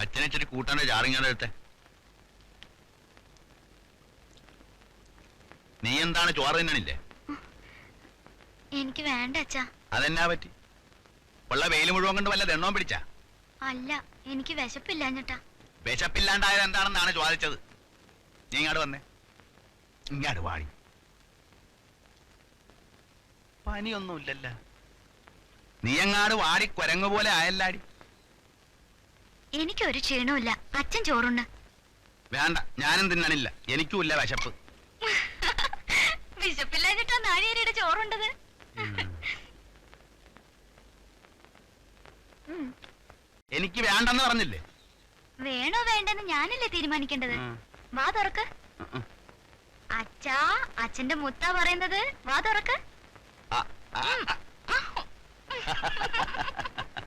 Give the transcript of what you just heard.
അച്ഛനെ ഇച്ചിരി കൂട്ടാൻ്റെ ചാറിങ്ങാടെ എടുത്തെ. നീ എന്താണ് ചോറ് തിന്നണില്ലേ? എനിക്ക് വേണ്ട അച്ഛാ. അതെന്നാ പറ്റി? ഉള്ള വെയിൽ മുഴുവൻ കൊണ്ട് വല്ല ദണ്ണവും പിടിച്ചാ? അല്ല, എനിക്ക് വിശപ്പില്ലാഞ്ഞിട്ടാ. വിശപ്പില്ലാണ്ടായത് എന്താണെന്നാണ് ചോദിച്ചത്. നീ ഇങ്ങോട്ട് വന്നേ, ഇങ്ങോട്ട് വാടി. പനിയൊന്നുമില്ലല്ല. നീ എങ്ങാട് വാടി കുരങ്ങ് പോലെ ആയല്ലാടി. എനിക്കൊരു ക്ഷീണമില്ല. അച്ഛൻ ചോറുണ്ട്. വേണ്ട, ഞാനും തിന്നണില്ല. എനിക്കുമില്ല വിശപ്പ്. വിശപ്പില്ലാഞ്ഞിട്ടാ നാഴിയേരിയുടെ ചോറുണ്ടത്. എനിക്ക് വേണ്ടെന്ന് പറഞ്ഞില്ലേ? വേണോ വേണ്ടെന്ന് ഞാനല്ലേ തീരുമാനിക്കേണ്ടത്. വാ തുറക്ക്. അച്ഛാ, അച്ഛന്റെ മുത്താ പറയുന്നത്. വാ തുറക്ക്.